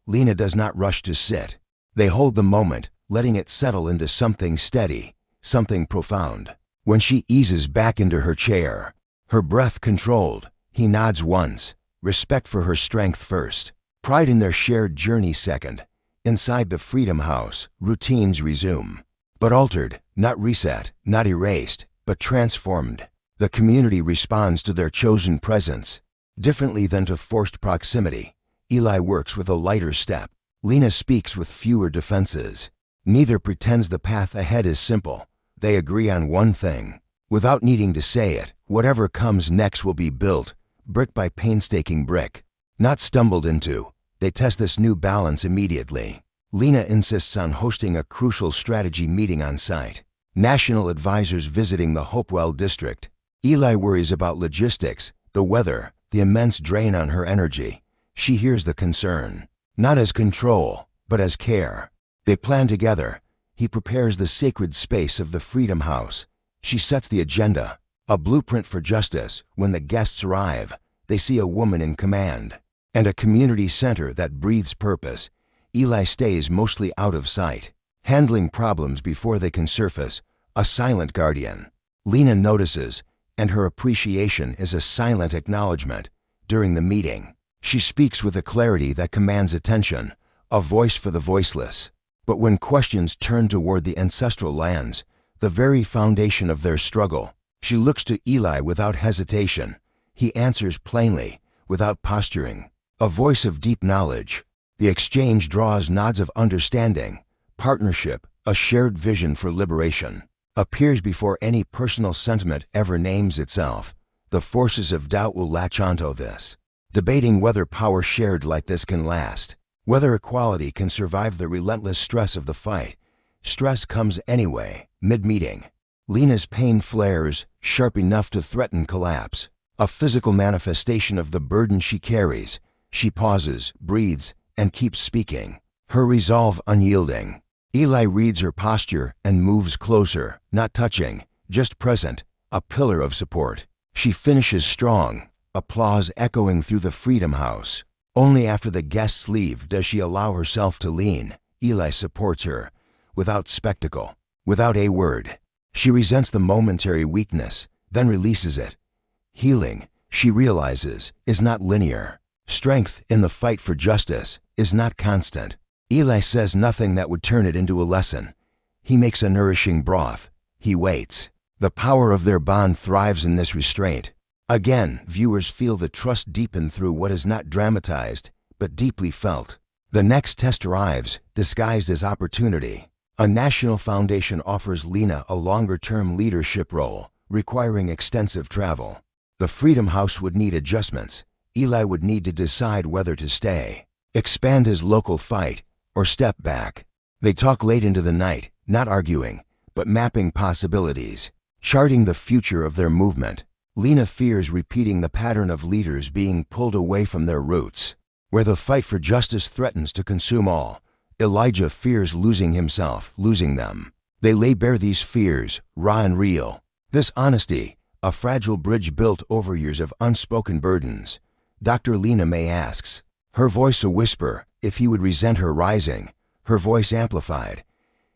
Lena does not rush to sit. They hold the moment, letting it settle into something steady, something profound. When she eases back into her chair, her breath controlled, he nods once, respect for her strength first, pride in their shared journey second. Inside the Freedom House, routines resume, but altered, not reset, not erased, but transformed. The community responds to their chosen presence, differently than to forced proximity. Eli works with a lighter step. Lena speaks with fewer defenses. Neither pretends the path ahead is simple. They agree on one thing. Without needing to say it, whatever comes next will be built, brick by painstaking brick, not stumbled into. They test this new balance immediately. Lena insists on hosting a crucial strategy meeting on site. National advisors visiting the Hopewell district. Eli worries about logistics, the weather, the immense drain on her energy. She hears the concern, not as control, but as care. They plan together. He prepares the sacred space of the Freedom House. She sets the agenda, a blueprint for justice. When the guests arrive, they see a woman in command, and a community center that breathes purpose. Eli stays mostly out of sight, handling problems before they can surface, a silent guardian. Lena notices, and her appreciation is a silent acknowledgement. During the meeting, she speaks with a clarity that commands attention, a voice for the voiceless. But when questions turn toward the ancestral lands, the very foundation of their struggle, she looks to Eli without hesitation. He answers plainly, without posturing, a voice of deep knowledge. The exchange draws nods of understanding, partnership, a shared vision for liberation. Appears before any personal sentiment ever names itself. The forces of doubt will latch onto this, debating whether power shared like this can last, whether equality can survive the relentless stress of the fight. Stress comes anyway, mid-meeting. Lena's pain flares, sharp enough to threaten collapse, a physical manifestation of the burden she carries. She pauses, breathes, and keeps speaking, her resolve unyielding. Eli reads her posture and moves closer, not touching, just present, a pillar of support. She finishes strong, applause echoing through the Freedom House. Only after the guests leave does she allow herself to lean. Eli supports her, without spectacle, without a word. She resents the momentary weakness, then releases it. Healing, she realizes, is not linear. Strength in the fight for justice is not constant. Eli says nothing that would turn it into a lesson. He makes a nourishing broth. He waits. The power of their bond thrives in this restraint. Again, viewers feel the trust deepen through what is not dramatized, but deeply felt. The next test arrives, disguised as opportunity. A national foundation offers Lena a longer-term leadership role, requiring extensive travel. The Freedom House would need adjustments. Eli would need to decide whether to stay, expand his local fight, or step back. They talk late into the night, not arguing, but mapping possibilities, charting the future of their movement. Lena fears repeating the pattern of leaders being pulled away from their roots. Where the fight for justice threatens to consume all, Elijah fears losing himself, losing them. They lay bare these fears, raw and real. This honesty, a fragile bridge built over years of unspoken burdens. Dr. Lena May asks, her voice a whisper, if he would resent her rising, her voice amplified.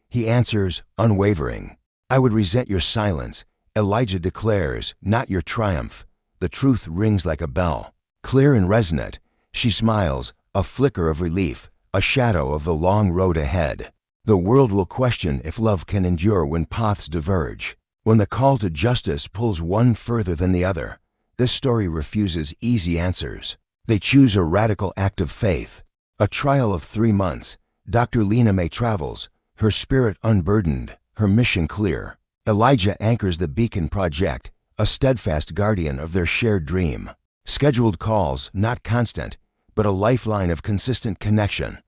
He answers, unwavering, I would resent your silence. Elijah declares, not your triumph. The truth rings like a bell, clear and resonant. She smiles, a flicker of relief, a shadow of the long road ahead. The world will question if love can endure when paths diverge. When the call to justice pulls one further than the other, this story refuses easy answers. They choose a radical act of faith. A trial of 3 months, Dr. Lena May travels, her spirit unburdened, her mission clear. Elijah anchors the Beacon Project, a steadfast guardian of their shared dream. Scheduled calls, not constant, but a lifeline of consistent connection.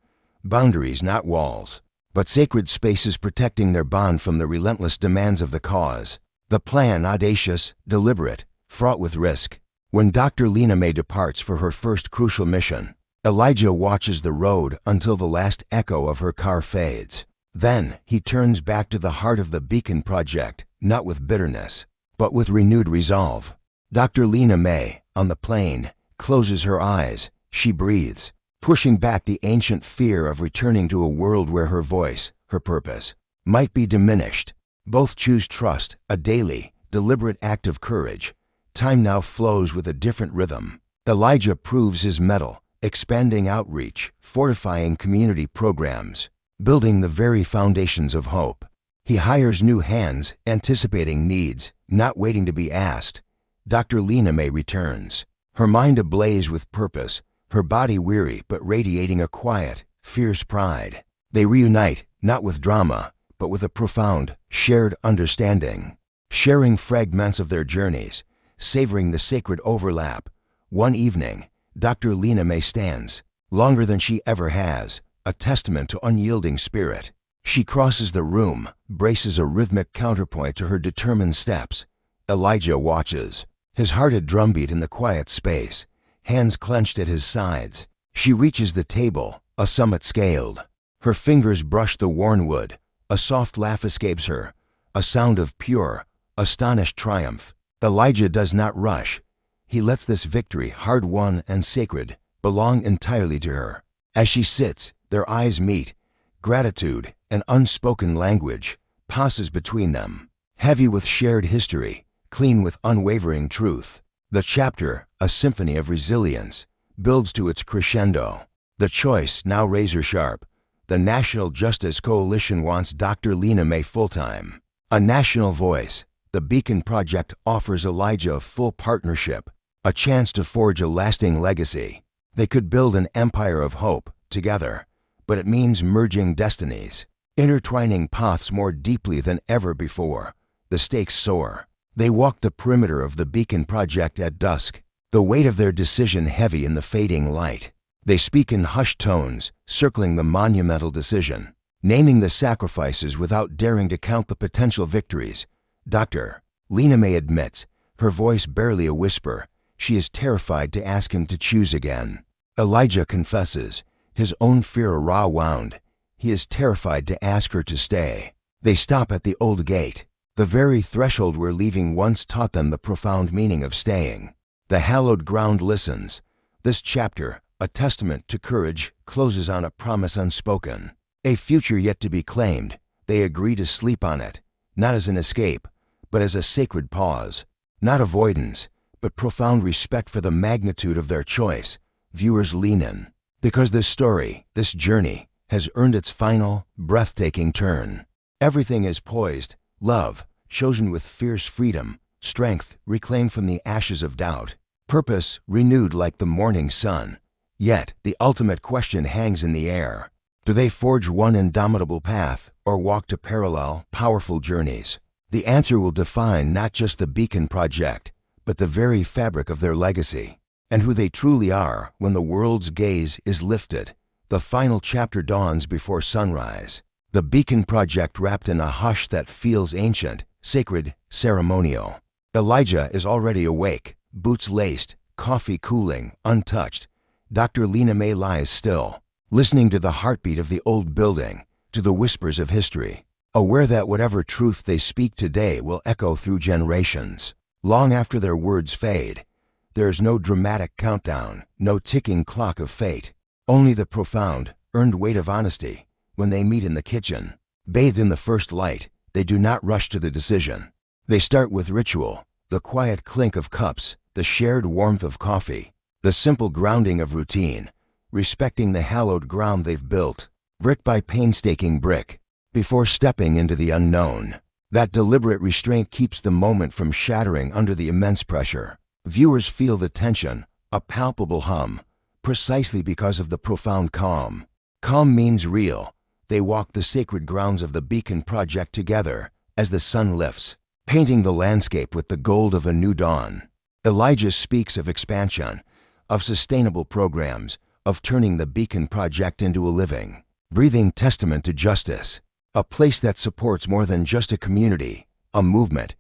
Boundaries, not walls, but sacred spaces protecting their bond from the relentless demands of the cause. The plan audacious, deliberate, fraught with risk. When Dr. Lena May departs for her first crucial mission, Elijah watches the road until the last echo of her car fades. Then he turns back to the heart of the Beacon Project, not with bitterness, but with renewed resolve. Dr. Lena May, on the plane, closes her eyes. She breathes, pushing back the ancient fear of returning to a world where her voice, her purpose, might be diminished. Both choose trust, a daily, deliberate act of courage. Time now flows with a different rhythm. Elijah proves his mettle, expanding outreach, fortifying community programs, building the very foundations of hope. He hires new hands, anticipating needs, not waiting to be asked. Dr. Lena May returns, her mind ablaze with purpose, her body weary but radiating a quiet, fierce pride. They reunite, not with drama, but with a profound, shared understanding, sharing fragments of their journeys, savoring the sacred overlap. One evening, Dr. Lena May stands, longer than she ever has, a testament to unyielding spirit. She crosses the room, braces a rhythmic counterpoint to her determined steps. Elijah watches, his heart a drumbeat in the quiet space, hands clenched at his sides. She reaches the table, a summit scaled. Her fingers brush the worn wood. A soft laugh escapes her, a sound of pure, astonished triumph. Elijah does not rush. He lets this victory, hard-won and sacred, belong entirely to her. As she sits, their eyes meet. Gratitude, an unspoken language, passes between them, heavy with shared history, clean with unwavering truth. The chapter, a symphony of resilience, builds to its crescendo. The choice, now razor-sharp. The National Justice Coalition wants Dr. Lena May full-time. A national voice, the Beacon Project offers Elijah a full partnership, a chance to forge a lasting legacy. They could build an empire of hope together, but it means merging destinies, intertwining paths more deeply than ever before. The stakes soar. They walk the perimeter of the Beacon Project at dusk, the weight of their decision heavy in the fading light. They speak in hushed tones, circling the monumental decision, naming the sacrifices without daring to count the potential victories. Dr. Lena May admits, her voice barely a whisper, she is terrified to ask him to choose again. Elijah confesses, his own fear a raw wound. He is terrified to ask her to stay. They stop at the old gate, the very threshold where leaving once taught them the profound meaning of staying. The hallowed ground listens. This chapter, a testament to courage, closes on a promise unspoken, a future yet to be claimed. They agree to sleep on it, not as an escape, but as a sacred pause, not avoidance, but profound respect for the magnitude of their choice. Viewers lean in, because this story, this journey, has earned its final, breathtaking turn. Everything is poised, love, chosen with fierce freedom, strength reclaimed from the ashes of doubt, purpose renewed like the morning sun. Yet, the ultimate question hangs in the air. Do they forge one indomitable path or walk two parallel, powerful journeys? The answer will define not just the Beacon Project, but the very fabric of their legacy, and who they truly are when the world's gaze is lifted. The final chapter dawns before sunrise. The Beacon Project wrapped in a hush that feels ancient, sacred, ceremonial. Elijah is already awake, boots laced, coffee cooling, untouched. Dr. Lena May lies still, listening to the heartbeat of the old building, to the whispers of history, aware that whatever truth they speak today will echo through generations. Long after their words fade, there's no dramatic countdown, no ticking clock of fate, only the profound, earned weight of honesty. When they meet in the kitchen, bathed in the first light, they do not rush to the decision. They start with ritual, the quiet clink of cups, the shared warmth of coffee, the simple grounding of routine, respecting the hallowed ground they've built, brick by painstaking brick, before stepping into the unknown. That deliberate restraint keeps the moment from shattering under the immense pressure. Viewers feel the tension, a palpable hum, precisely because of the profound calm. Calm means real. They walk the sacred grounds of the Beacon Project together as the sun lifts, painting the landscape with the gold of a new dawn. Elijah speaks of expansion, of sustainable programs, of turning the Beacon Project into a living, breathing testament to justice, a place that supports more than just a community, a movement.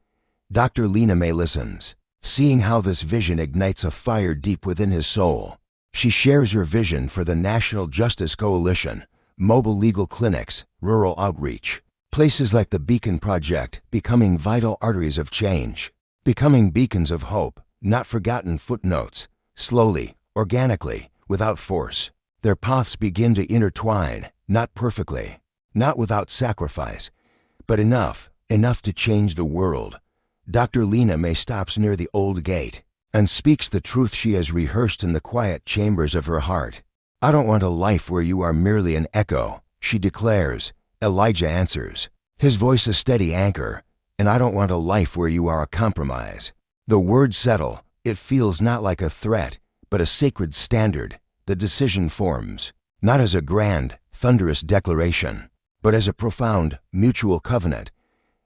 Dr. Lena May listens, seeing how this vision ignites a fire deep within his soul. She shares her vision for the National Justice Coalition, mobile legal clinics, rural outreach, places like the Beacon Project becoming vital arteries of change, becoming beacons of hope, not forgotten footnotes. Slowly, organically, without force, their paths begin to intertwine, not perfectly, not without sacrifice, but enough to change the world. Dr. Lena May stops near the old gate and speaks the truth she has rehearsed in the quiet chambers of her heart. I don't want a life where you are merely an echo, she declares. Elijah answers, his voice a steady anchor, and I don't want a life where you are a compromise. The words settle. It feels not like a threat, but a sacred standard. The decision forms, not as a grand, thunderous declaration, but as a profound, mutual covenant.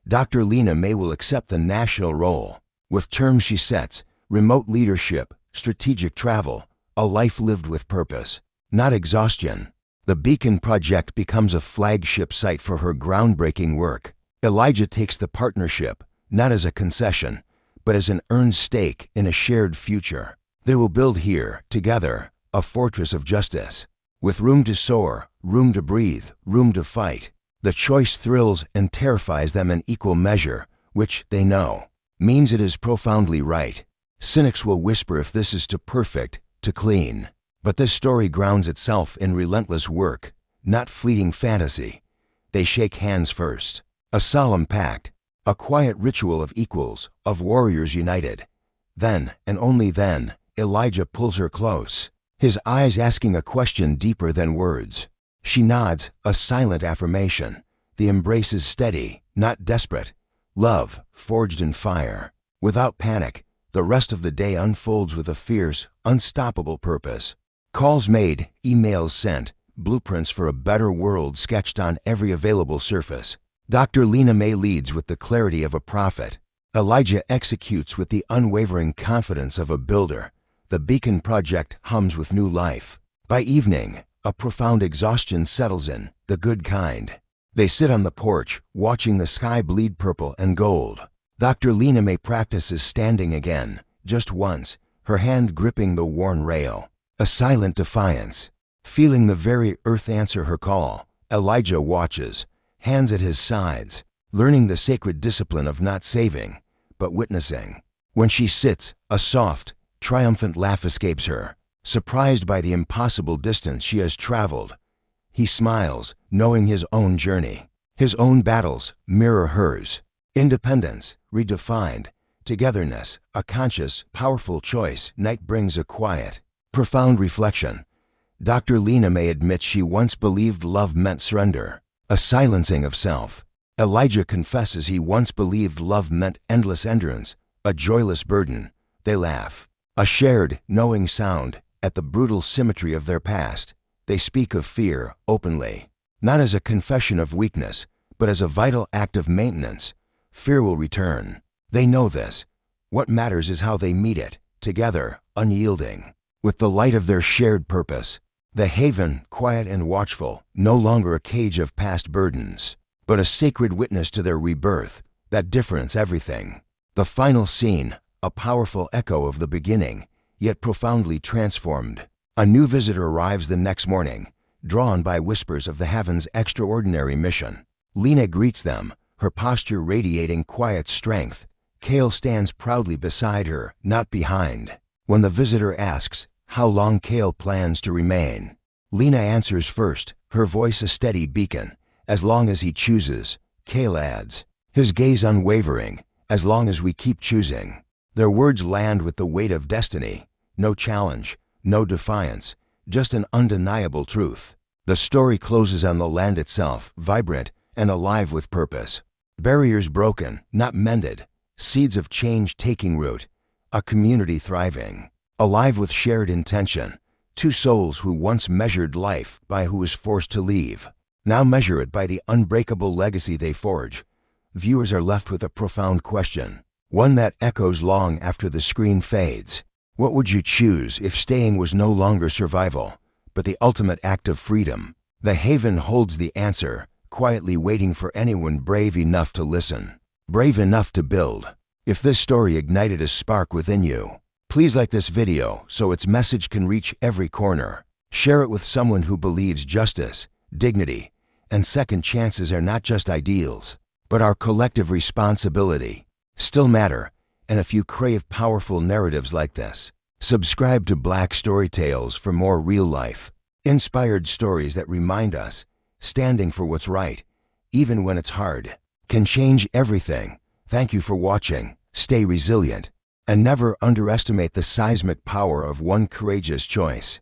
Dr. Lena May will accept the national role, with terms she sets: remote leadership, strategic travel, a life lived with purpose, not exhaustion. The Beacon Project becomes a flagship site for her groundbreaking work. Elijah takes the partnership, not as a concession, but as an earned stake in a shared future. They will build here, together, a fortress of justice, with room to soar, room to breathe, room to fight. The choice thrills and terrifies them in equal measure, which, they know, means it is profoundly right. Cynics will whisper if this is too perfect, too clean. But this story grounds itself in relentless work, not fleeting fantasy. They shake hands first, a solemn pact, a quiet ritual of equals, of warriors united. Then, and only then, Elijah pulls her close, his eyes asking a question deeper than words. She nods, a silent affirmation. The embrace is steady, not desperate. Love, forged in fire. Without panic, the rest of the day unfolds with a fierce, unstoppable purpose. Calls made, emails sent, blueprints for a better world sketched on every available surface. Dr. Lena May leads with the clarity of a prophet. Elijah executes with the unwavering confidence of a builder. The Beacon Project hums with new life. By evening, a profound exhaustion settles in, the good kind. They sit on the porch, watching the sky bleed purple and gold. Dr. Lena May practices standing again, just once, her hand gripping the worn rail. A silent defiance. Feeling the very earth answer her call, Elijah watches, hands at his sides, learning the sacred discipline of not saving, but witnessing. When she sits, a soft, triumphant laugh escapes her, surprised by the impossible distance she has traveled. He smiles, knowing his own journey. His own battles mirror hers. Independence, redefined. Togetherness, a conscious, powerful choice. Night brings a quiet, profound reflection. Dr. Lena May admits she once believed love meant surrender, a silencing of self. Elijah confesses he once believed love meant endless endurance, A joyless burden, they laugh. A shared, knowing sound at the brutal symmetry of their past. They speak of fear openly, not as a confession of weakness, but as a vital act of maintenance. Fear will return. They know this. What matters is how they meet it, together, unyielding, with the light of their shared purpose. The haven, quiet and watchful, no longer a cage of past burdens, but a sacred witness to their rebirth. That difference everything. The final scene, a powerful echo of the beginning, yet profoundly transformed. A new visitor arrives the next morning, drawn by whispers of the Haven's extraordinary mission. Lena greets them, her posture radiating quiet strength. Kale stands proudly beside her, not behind. When the visitor asks how long Kale plans to remain, Lena answers first, her voice a steady beacon. As long as he chooses, Kale adds, his gaze unwavering, as long as we keep choosing. Their words land with the weight of destiny. No challenge, no defiance, just an undeniable truth. The story closes on the land itself, vibrant and alive with purpose. Barriers broken, not mended. Seeds of change taking root. A community thriving, alive with shared intention. Two souls who once measured life by who was forced to leave, now measure it by the unbreakable legacy they forge. Viewers are left with a profound question, one that echoes long after the screen fades. What would you choose if staying was no longer survival, but the ultimate act of freedom? The Haven holds the answer, quietly waiting for anyone brave enough to listen, brave enough to build. If this story ignited a spark within you, please like this video so its message can reach every corner. Share it with someone who believes justice, dignity, and second chances are not just ideals, but our collective responsibility. Still matter, and if you crave powerful narratives like this, subscribe to Black Storytales for more real-life, inspired stories that remind us standing for what's right, even when it's hard, can change everything. Thank you for watching. Stay resilient, and never underestimate the seismic power of one courageous choice.